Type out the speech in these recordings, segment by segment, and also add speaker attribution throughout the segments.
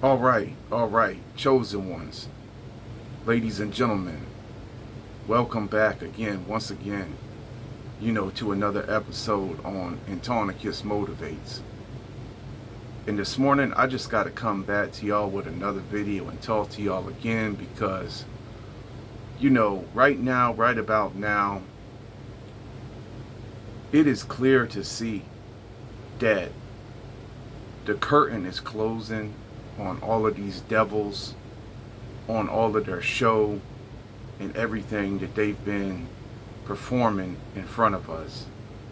Speaker 1: All right, chosen ones, ladies and gentlemen, welcome back again, once again, to another episode on Antonicus Motivates. And this morning, I just got to come back to y'all with another video and talk to y'all again because, right now, right about now, it is clear to see that the curtain is closing on all of these devils, on all of their show and everything that they've been performing in front of us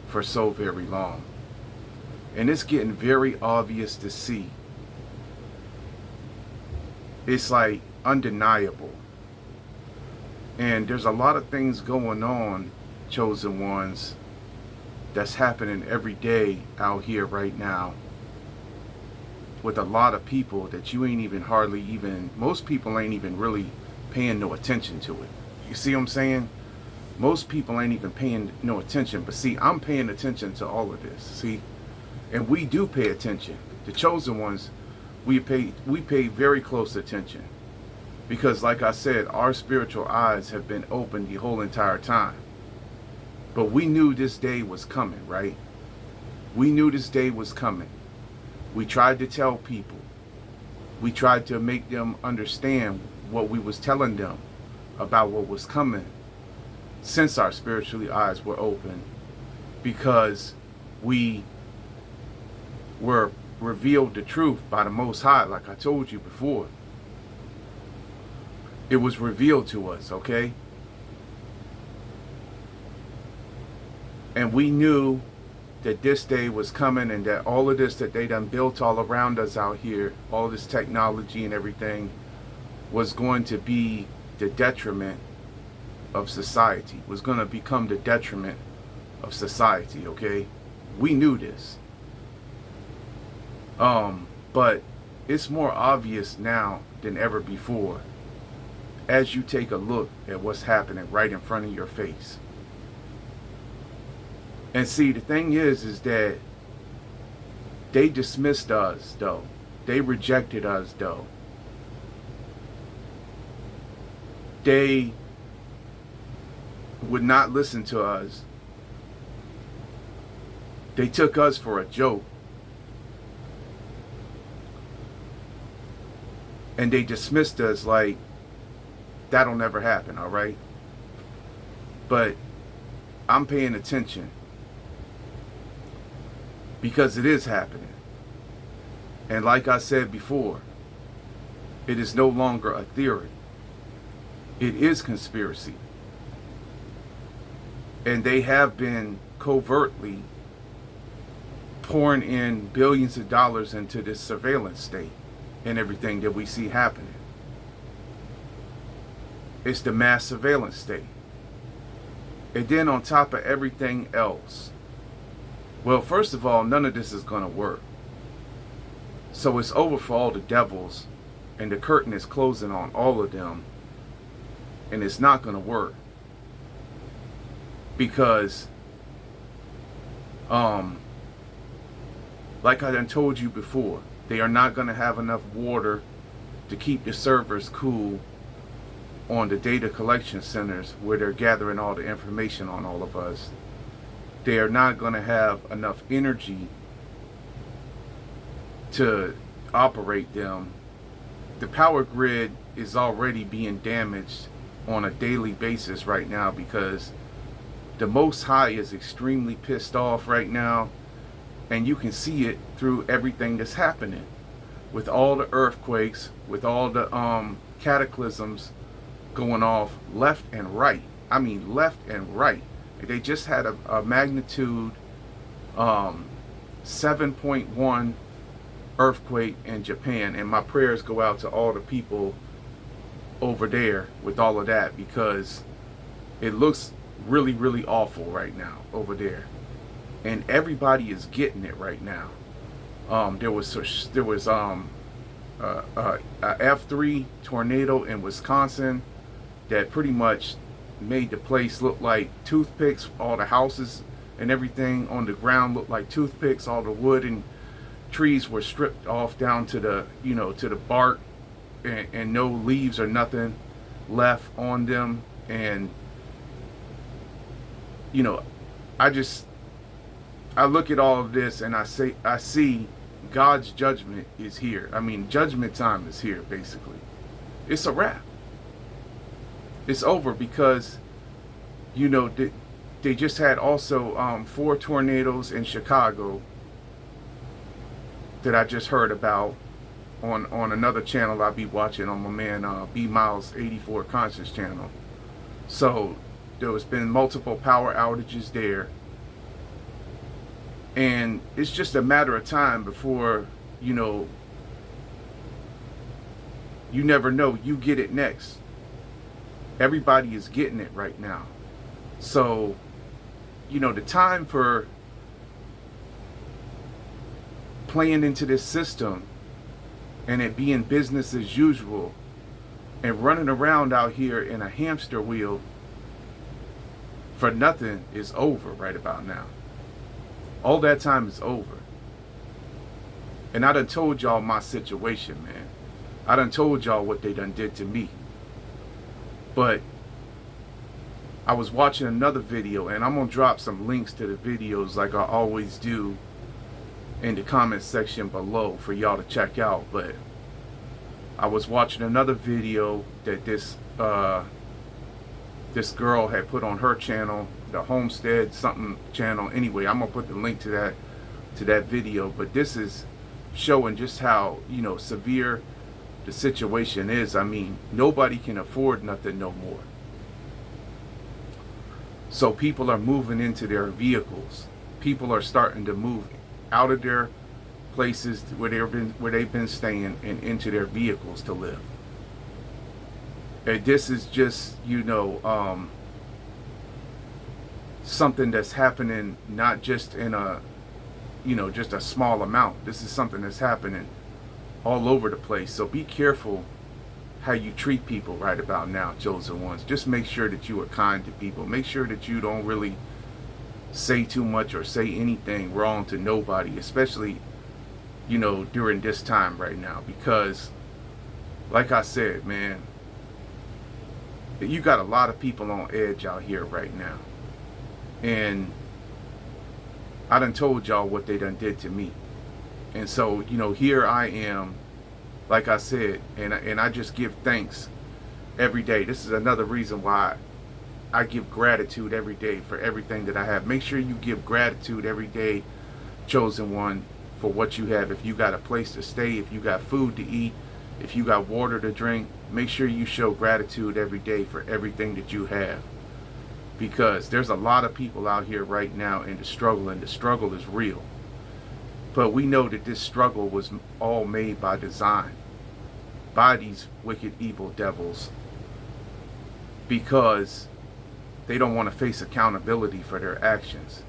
Speaker 1: for so very long. And it's getting very obvious to see. It's like undeniable. And there's a lot of things going on, chosen ones, that's happening every day out here right now with a lot of people that you ain't even most people ain't even really paying no attention to it. You see what I'm saying? Most people ain't even paying no attention, but see, I'm paying attention to all of this, see? And we do pay attention. The chosen ones, we pay very close attention. Because like I said, our spiritual eyes have been open the whole entire time. But we knew this day was coming, right? We knew this day was coming. We tried to tell people. We tried to make them understand what we was telling them about what was coming since our spiritual eyes were open, because we were revealed the truth by the Most High, like I told you before. It was revealed to us, okay? And we knew that this day was coming, and that all of this that they done built all around us out here, all this technology and everything, was going to be the detriment of society, was going to become the detriment of society, okay? We knew this. But it's more obvious now than ever before as you take a look at what's happening right in front of your face. And see, the thing is that they dismissed us, though. They rejected us, though. They would not listen to us. They took us for a joke. And they dismissed us like, that'll never happen, all right? But I'm paying attention, because it is happening. And like I said before, it is no longer a theory. It is conspiracy. And they have been covertly pouring in billions of dollars into this surveillance state and everything that we see happening. It's the mass surveillance state. And then on top of everything else, well, first of all, none of this is going to work. So it's over for all the devils, and the curtain is closing on all of them, and it's not going to work. Because, like I done told you before, they are not going to have enough water to keep the servers cool on the data collection centers where they're gathering all the information on all of us. They are not going to have enough energy to operate them. The power grid is already being damaged on a daily basis right now, because the Most High is extremely pissed off right now, and you can see it through everything that's happening with all the earthquakes, with all the cataclysms going off left and right. I mean, left and right. They just had a magnitude 7.1 earthquake in Japan, and my prayers go out to all the people over there with all of that, because it looks really, really awful right now over there, and everybody is getting it right now. There was a F3 tornado in Wisconsin that pretty much made the place look like toothpicks. All the houses and everything on the ground looked like toothpicks. All the wood and trees were stripped off down to the, to the bark, and no leaves or nothing left on them. And I look at all of this and I see God's judgment is here. I mean, judgment time is here, basically. It's a wrap. It's over, because they just had also 4 tornadoes in Chicago that I just heard about on another channel I be watching, on my man B Miles 84 Conscious channel. So there has been multiple power outages there, and it's just a matter of time before you never know, you get it next. Everybody is getting it right now. So the time for playing into this system and it being business as usual and running around out here in a hamster wheel for nothing is over right about now. All that time is over. And I done told y'all my situation, man. I done told y'all what they done did to me. But I was watching another video, and I'm going to drop some links to the videos like I always do in the comment section below for y'all to check out. But I was watching another video that this girl had put on her channel, the Homestead something channel. Anyway, I'm gonna put the link to that video. But this is showing just how severe the situation is. I mean, nobody can afford nothing no more. So people are moving into their vehicles. People are starting to move out of their places where they've been staying and into their vehicles to live. And this is just something that's happening not just in a just a small amount. This is something that's happening all over the place. So be careful how you treat people right about now, chosen ones. Just make sure that you are kind to people. Make sure that you don't really say too much or say anything wrong to nobody, especially during this time right now, because like I said, man, you got a lot of people on edge out here right now. And I done told y'all what they done did to me. And so here I am, like I said, and I just give thanks every day. This is another reason why I give gratitude every day for everything that I have. Make sure you give gratitude every day, chosen one, for what you have. If you got a place to stay, if you got food to eat, if you got water to drink, make sure you show gratitude every day for everything that you have. Because there's a lot of people out here right now in the struggle, and the struggle is real. But we know that this struggle was all made by design, by these wicked, evil devils, because they don't want to face accountability for their actions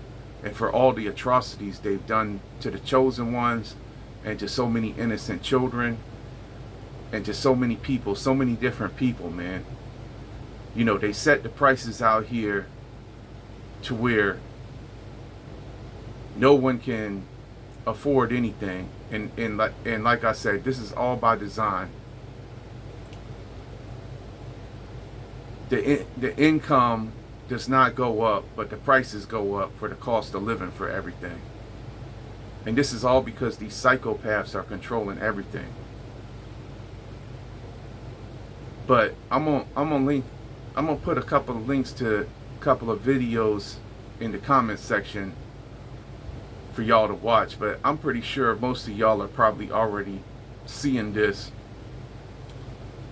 Speaker 1: and for all the atrocities they've done to the chosen ones and to so many innocent children and to so many people, so many different people, man. They set the prices out here to where no one can afford anything, and like I said, this is all by design. The income does not go up, but the prices go up for the cost of living for everything. And this is all because these psychopaths are controlling everything. But I'm gonna put a couple of links to a couple of videos in the comment section for y'all to watch. But I'm pretty sure most of y'all are probably already seeing this,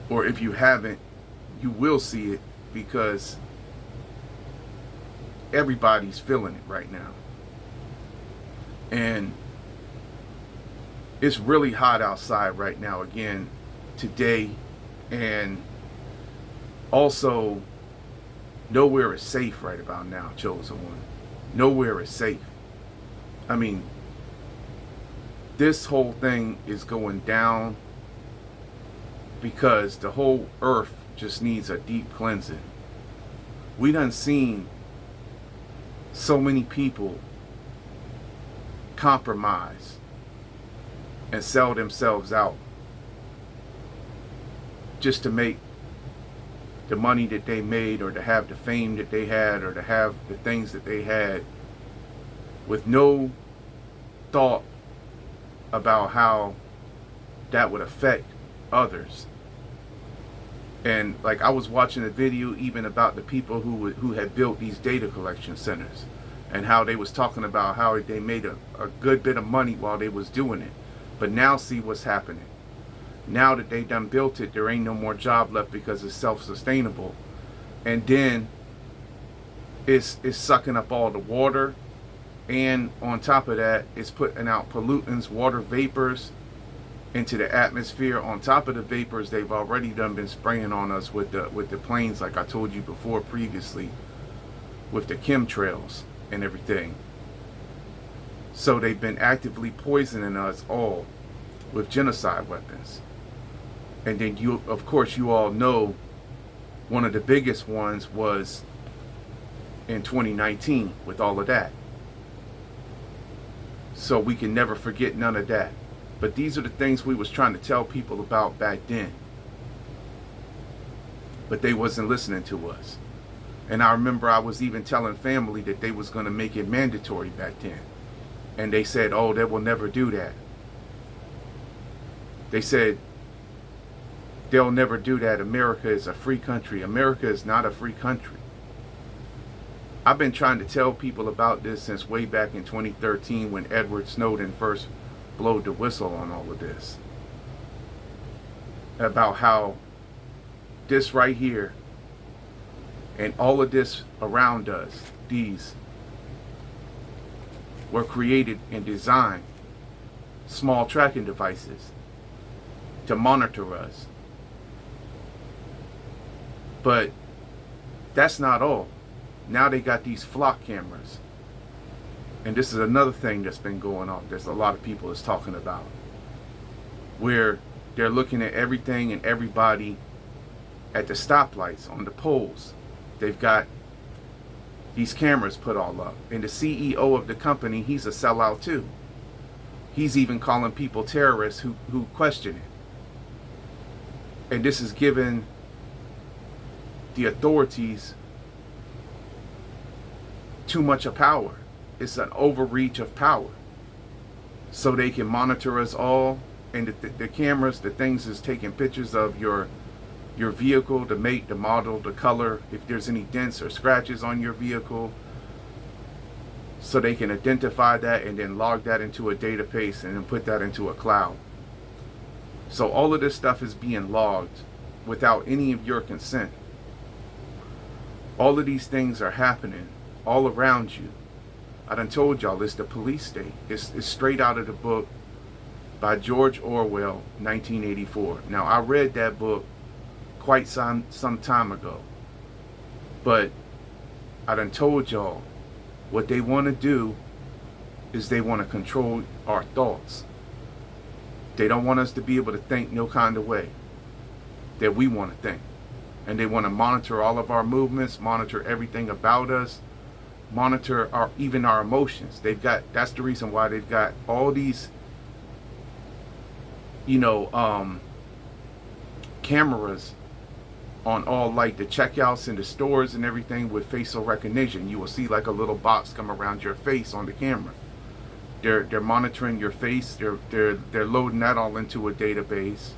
Speaker 1: or if you haven't, you will see it, because everybody's feeling it right now. And it's really hot outside right now again today, and also nowhere is safe right about now, chosen one. Nowhere is safe. I mean, this whole thing is going down because the whole earth just needs a deep cleansing. We done seen so many people compromise and sell themselves out just to make the money that they made, or to have the fame that they had, or to have the things that they had, with no thought about how that would affect others. And like, I was watching a video even about the people who had built these data collection centers, and how they was talking about how they made a good bit of money while they was doing it. But now see what's happening. Now that they done built it, there ain't no more job left because it's self-sustainable. And then it's sucking up all the water, and on top of that, it's putting out pollutants, water vapors into the atmosphere. On top of the vapors they've already been spraying on us with the planes, like I told you before previously, with the chemtrails and everything. So they've been actively poisoning us all with genocide weapons. And then you, of course, you all know one of the biggest ones was in 2019 with all of that. So we can never forget none of that. But these are the things we was trying to tell people about back then. But they wasn't listening to us. And I remember I was even telling family that they was going to make it mandatory back then. And they said, oh, they will never do that. They said, they'll never do that. America is a free country. America is not a free country. I've been trying to tell people about this since way back in 2013, when Edward Snowden first blowed the whistle on all of this. About how this right here and all of this around us, these were created and designed, small tracking devices, to monitor us. But that's not all. Now they got these flock cameras. And this is another thing that's been going on. There's a lot of people that's talking about, where they're looking at everything and everybody at the stoplights, on the poles. They've got these cameras put all up. And the CEO of the company, he's a sellout too. He's even calling people terrorists who question it. And this is given the authorities too much of power. It's an overreach of power. So they can monitor us all. And the cameras, the things is taking pictures of your vehicle, the make, the model, the color, if there's any dents or scratches on your vehicle. So they can identify that and then log that into a database and then put that into a cloud. So all of this stuff is being logged without any of your consent. All of these things are happening all around you. I done told y'all, it's the police state. It's straight out of the book by George Orwell, 1984. Now, I read that book quite some time ago. But I done told y'all, what they want to do is they want to control our thoughts. They don't want us to be able to think no kind of way that we want to think. And they want to monitor all of our movements, monitor everything about us, monitor even our emotions. That's the reason why they've got all these, cameras on all, like, the checkouts in the stores and everything with facial recognition. You will see like a little box come around your face on the camera. They're monitoring your face. They're loading that all into a database.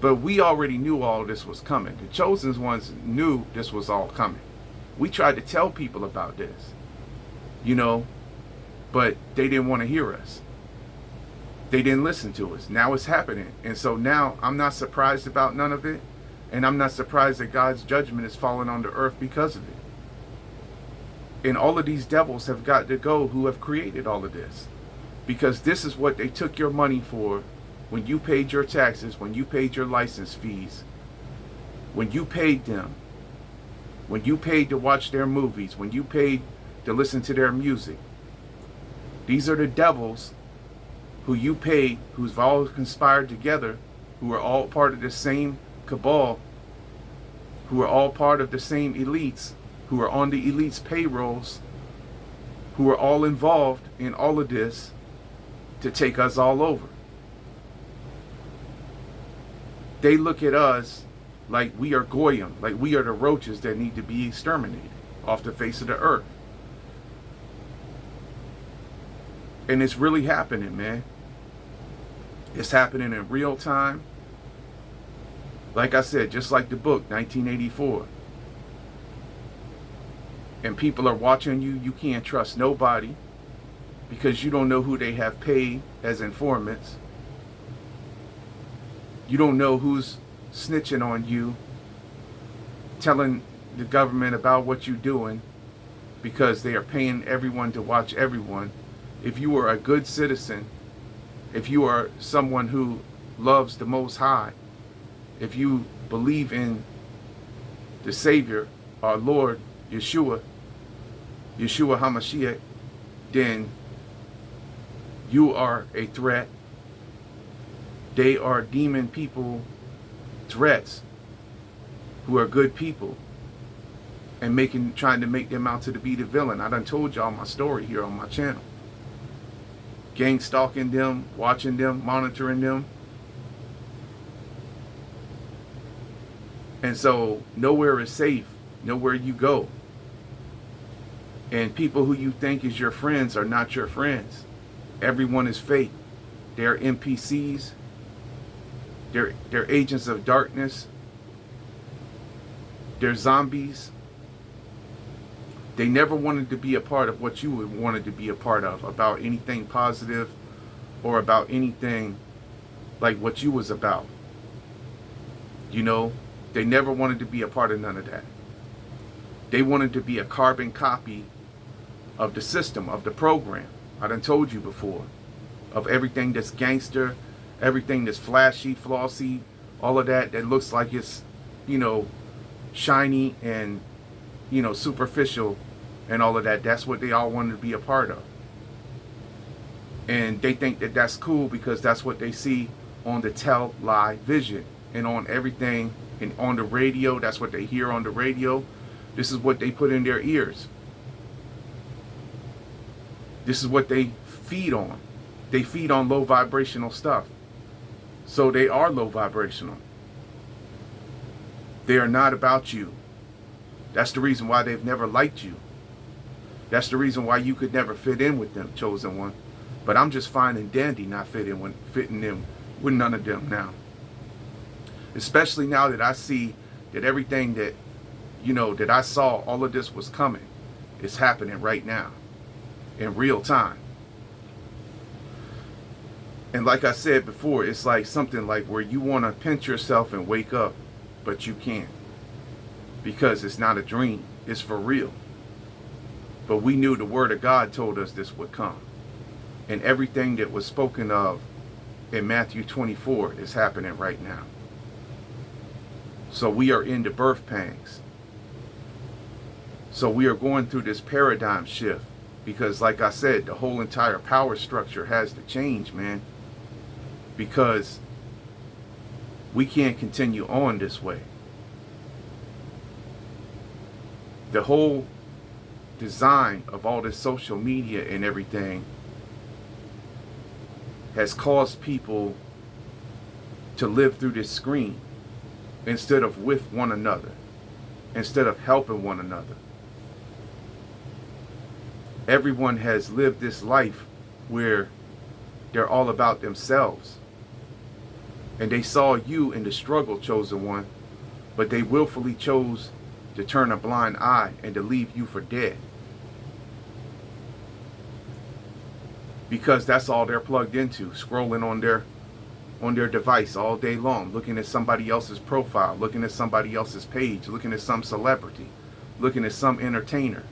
Speaker 1: But we already knew all this was coming. The chosen ones knew this was all coming. We tried to tell people about this, but they didn't want to hear us. They didn't listen to us. Now it's happening. And so now I'm not surprised about none of it. And I'm not surprised that God's judgment is falling on the earth because of it. And all of these devils have got to go who have created all of this. Because this is what they took your money for when you paid your taxes, when you paid your license fees, when you paid them, when you paid to watch their movies, when you paid to listen to their music. These are the devils who you paid, who've all conspired together, who are all part of the same cabal, who are all part of the same elites, who are on the elites' payrolls, who are all involved in all of this to take us all over. They look at us like we are Goyim, like we are the roaches that need to be exterminated off the face of the earth. And it's really happening, man. It's happening in real time. Like I said, just like the book, 1984. And people are watching you. You can't trust nobody because you don't know who they have paid as informants. You don't know who's snitching on you, telling the government about what you're doing because they are paying everyone to watch everyone. If you are a good citizen, if you are someone who loves the Most High, if you believe in the Savior, our Lord, Yeshua HaMashiach, then you are a threat. They are demon people, threats, who are good people, and trying to make them out to be the villain. I done told y'all my story here on my channel. Gang stalking them, watching them, monitoring them. And so nowhere is safe, nowhere you go. And people who you think is your friends are not your friends. Everyone is fake. They're NPCs. They're agents of darkness. They're zombies. They never wanted to be a part of what you would wanted to be a part of, about anything positive or about anything like what you was about. You know, they never wanted to be a part of none of that. They wanted to be a carbon copy of the system, of the program. I done told you before, of everything that's gangster, everything that's flashy, flossy, all of that looks like it's, you know, shiny and, you know, superficial and all of that. That's what they all wanted to be a part of. And they think that that's cool because that's what they see on the television and on everything, and on the radio. That's what they hear on the radio. This is what they put in their ears. This is what they feed on. They feed on low vibrational stuff. So they are low vibrational. They are not about you. That's the reason why they've never liked you. That's the reason why you could never fit in with them, chosen one. But I'm just fine and dandy not fitting in with none of them now. Especially now that I see that everything that, you know, that I saw, all of this was coming. It's happening right now. In real time. And like I said before, it's like something like where you want to pinch yourself and wake up, but you can't. Because it's not a dream. It's for real. But we knew the word of God told us this would come. And everything that was spoken of in Matthew 24 is happening right now. So we are in the birth pangs. So we are going through this paradigm shift. Because like I said, the whole entire power structure has to change, man. Because we can't continue on this way. The whole design of all this social media and everything has caused people to live through this screen instead of with one another, instead of helping one another. Everyone has lived this life where they're all about themselves. And they saw you in the struggle, chosen one, but they willfully chose to turn a blind eye and to leave you for dead. Because that's all they're plugged into, scrolling on their device all day long, looking at somebody else's profile, looking at somebody else's page, looking at some celebrity, looking at some entertainer.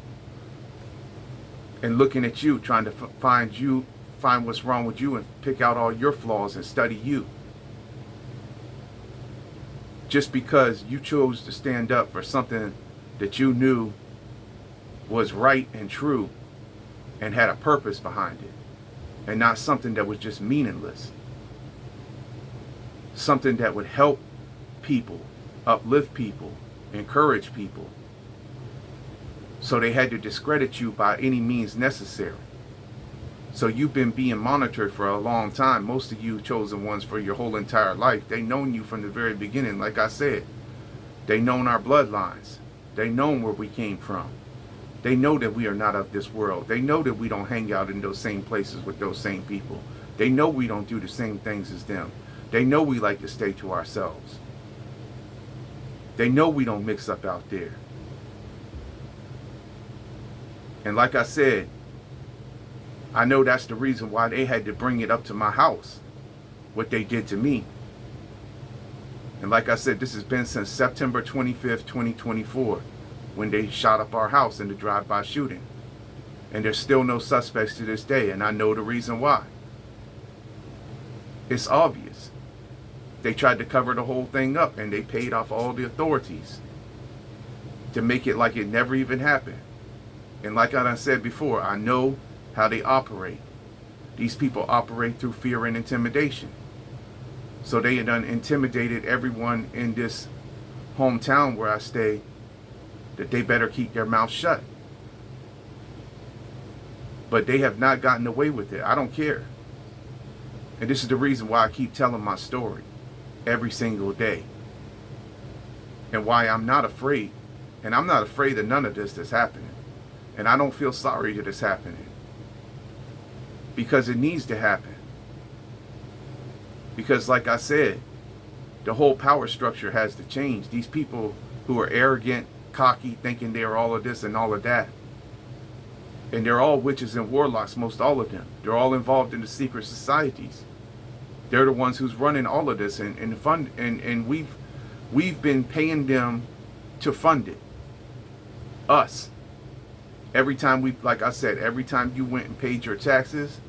Speaker 1: And looking at you, trying to find what's wrong with you and pick out all your flaws and study you. Just because you chose to stand up for something that you knew was right and true and had a purpose behind it. And not something that was just meaningless. Something that would help people, uplift people, encourage people. So they had to discredit you by any means necessary. So you've been being monitored for a long time. Most of you chosen ones for your whole entire life. They known you from the very beginning. Like I said, they known our bloodlines. They known where we came from. They know that we are not of this world. They know that we don't hang out in those same places with those same people. They know we don't do the same things as them. They know we like to stay to ourselves. They know we don't mix up out there. And like I said, I know that's the reason why they had to bring it up to my house, what they did to me. And like I said, this has been since September 25th, 2024, when they shot up our house in the drive-by shooting. And there's still no suspects to this day, and I know the reason why. It's obvious. They tried to cover the whole thing up, and they paid off all the authorities to make it like it never even happened. And like I done said before, I know how they operate. These people operate through fear and intimidation. So they had done intimidated everyone in this hometown where I stay that they better keep their mouth shut. But they have not gotten away with it. I don't care. And this is the reason why I keep telling my story every single day. And why I'm not afraid. And I'm not afraid of none of this that's happening. And I don't feel sorry that it's happening. Because it needs to happen. Because like I said, the whole power structure has to change. These people who are arrogant, cocky, thinking they're all of this and all of that. And they're all witches and warlocks, most all of them. They're all involved in the secret societies. They're the ones who's running all of this and fund, and we've been paying them to fund it. Us. Every time we, like I said, every time you went and paid your taxes,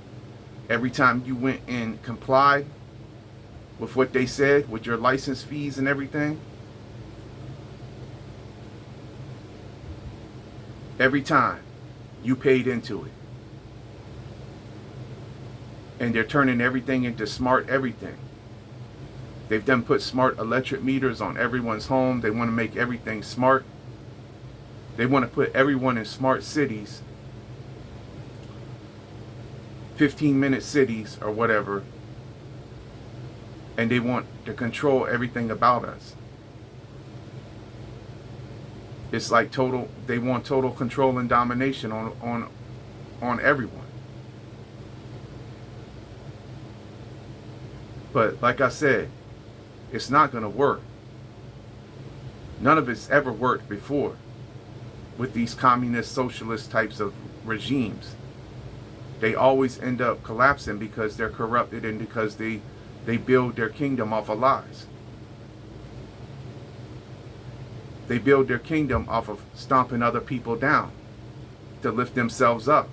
Speaker 1: every time you went and complied with what they said, with your license fees and everything, every time you paid into it. And they're turning everything into smart everything. They've done put smart electric meters on everyone's home. They want to make everything smart. They want to put everyone in smart cities, 15-minute cities or whatever. And they want to control everything about us. It's like total, they want total control and domination on everyone. But like I said, it's not going to work. None of it's ever worked before with these communist, socialist types of regimes. They always end up collapsing because they're corrupted and because they build their kingdom off of lies. They build their kingdom off of stomping other people down to lift themselves up.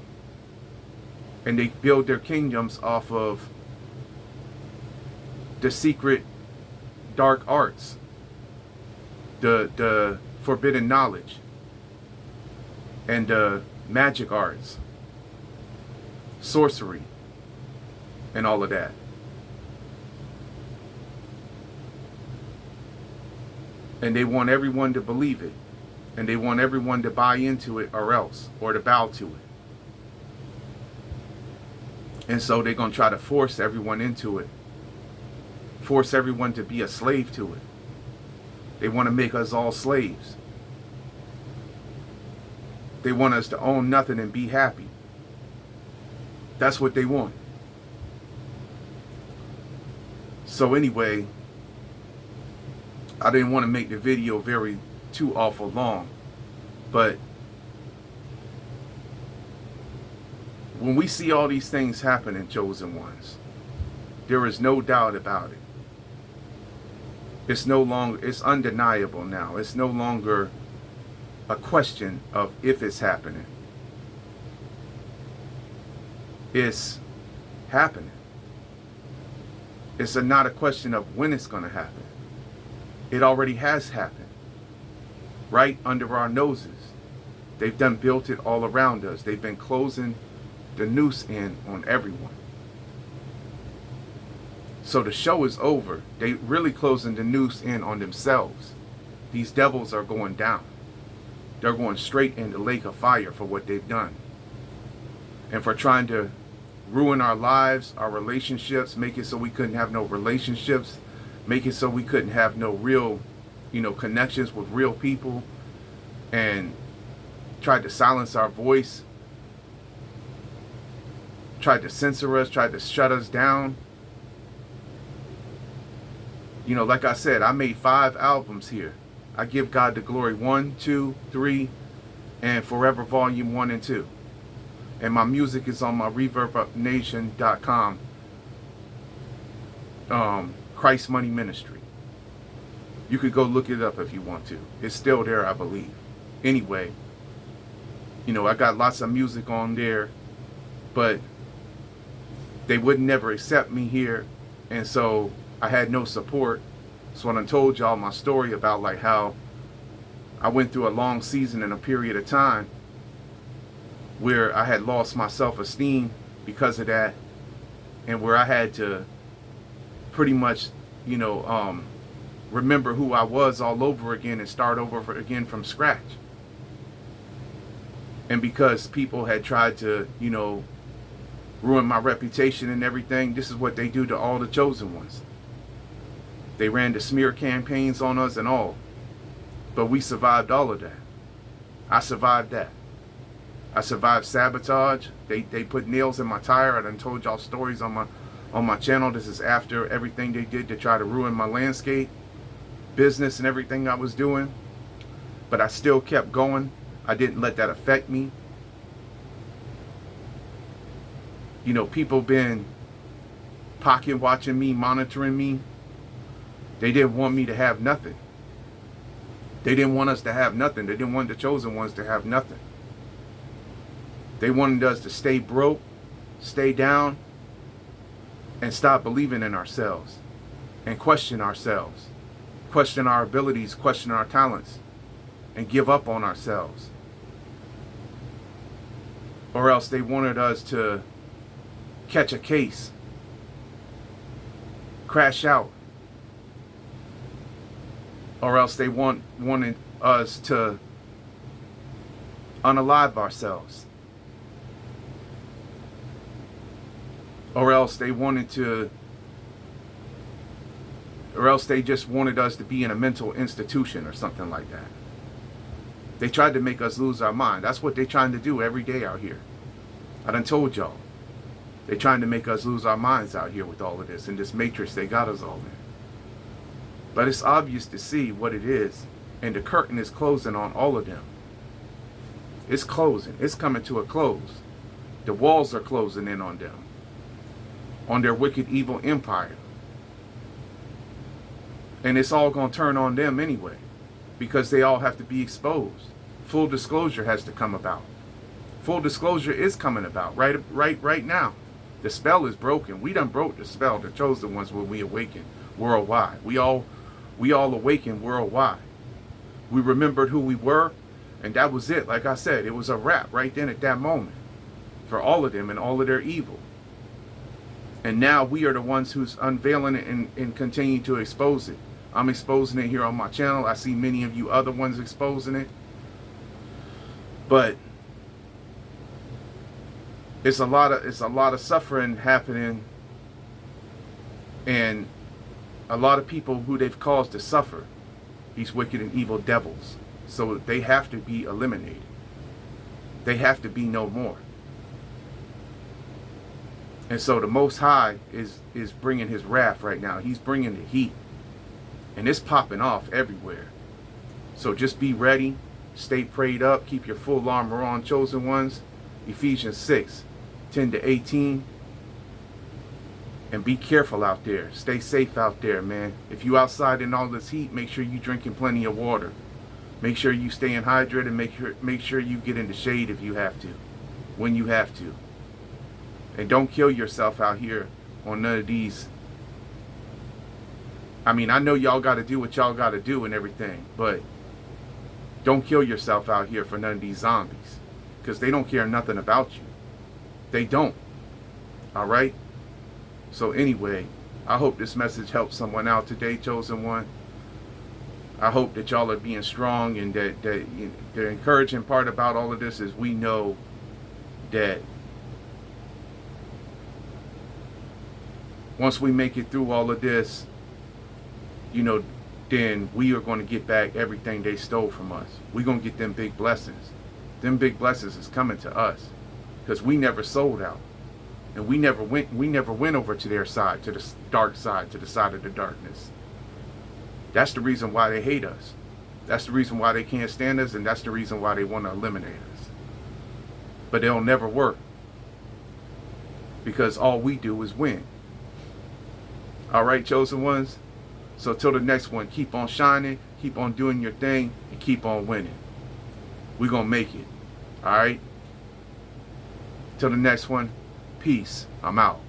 Speaker 1: And they build their kingdoms off of the secret dark arts, the forbidden knowledge, and the magic arts, sorcery, and all of that. And they want everyone to believe it. And they want everyone to buy into it or else, or to bow to it. And so they're going to try to force everyone into it. Force everyone to be a slave to it. They want to make us all slaves. They want us to own nothing and be happy. That's what they want. So anyway, I didn't want to make the video too awful long, but when we see all these things happening, chosen ones, there is no doubt about it. It's no longer, it's undeniable now. It's no longer a question of if it's happening. It's happening. It's not a question of when it's going to happen. It already has happened. Right under our noses. They've done built it all around us. They've been closing the noose in on everyone. So the show is over. They really closing the noose in on themselves. These devils are going down. They're going straight in the lake of fire for what they've done. And for trying to ruin our lives, our relationships, make it so we couldn't have no relationships, make it so we couldn't have no real, connections with real people, and tried to silence our voice, tried to censor us, tried to shut us down. Like I said, I made 5 albums here. I give God the glory 1, 2, 3, and Forever Volume 1 and 2. And my music is on my ReverbNation.com. Christ Money Ministry. You could go look it up if you want to. It's still there, I believe. Anyway, I got lots of music on there, but they would never accept me here, and so I had no support. So when I told y'all my story about like how I went through a long season in a period of time where I had lost my self-esteem because of that, and where I had to pretty much, remember who I was all over again and start over again from scratch. And because people had tried to, ruin my reputation and everything, this is what they do to all the chosen ones. They ran the smear campaigns on us and all. But we survived all of that. I survived that. I survived sabotage. They put nails in my tire. I done told y'all stories on my channel. This is after everything they did to try to ruin my landscape, business, and everything I was doing. But I still kept going. I didn't let that affect me. People been pocket watching me, monitoring me. They didn't want me to have nothing. They didn't want us to have nothing. They didn't want the chosen ones to have nothing. They wanted us to stay broke, stay down, and stop believing in ourselves, and question ourselves, question our abilities, question our talents, and give up on ourselves. Or else they wanted us to catch a case, crash out. Or else they wanted us to unalive ourselves. Or else they just wanted us to be in a mental institution or something like that. They tried to make us lose our mind. That's what they're trying to do every day out here. I done told y'all. They're trying to make us lose our minds out here with all of this. In this matrix they got us all in. But it's obvious to see what it is. And the curtain is closing on all of them. It's closing. It's coming to a close. The walls are closing in on them. On their wicked, evil empire. And it's all going to turn on them anyway. Because they all have to be exposed. Full disclosure has to come about. Full disclosure is coming about right now. The spell is broken. We done broke the spell. The chosen ones when we awaken worldwide. We all awakened worldwide. We remembered who we were, and that was it. Like I said, it was a wrap right then at that moment for all of them and all of their evil. And now we are the ones who's unveiling it and continue to expose it. I'm exposing it here on my channel. I see many of you other ones exposing it. But it's a lot of suffering happening, and a lot of people who they've caused to suffer, these wicked and evil devils. So they have to be eliminated. They have to be no more. And so the Most High is bringing his wrath right now. He's bringing the heat. And it's popping off everywhere. So just be ready. Stay prayed up. Keep your full armor on, chosen ones. Ephesians 6:10-18. And be careful out there. Stay safe out there, man. If you outside in all this heat, make sure you drinking plenty of water. Make sure you staying hydrated. Make sure you get in the shade if you have to. When you have to. And don't kill yourself out here on none of these. I mean, I know y'all got to do what y'all got to do and everything, but don't kill yourself out here for none of these zombies, because they don't care nothing about you. They don't. All right? So anyway, I hope this message helps someone out today, chosen one. I hope that y'all are being strong, and that the encouraging part about all of this is we know that Once we make it through all of this, you know, then we are going to get back everything they stole from us. We're going to get them big blessings. Them big blessings is coming to us because we never sold out. And we never went over to their side, to the dark side, to the side of the darkness. That's the reason why they hate us. That's the reason why they can't stand us, and that's the reason why they want to eliminate us. But it'll never work because all we do is win. All right, chosen ones? So till the next one, keep on shining, keep on doing your thing, and keep on winning. We're going to make it. All right? Till the next one, peace. I'm out.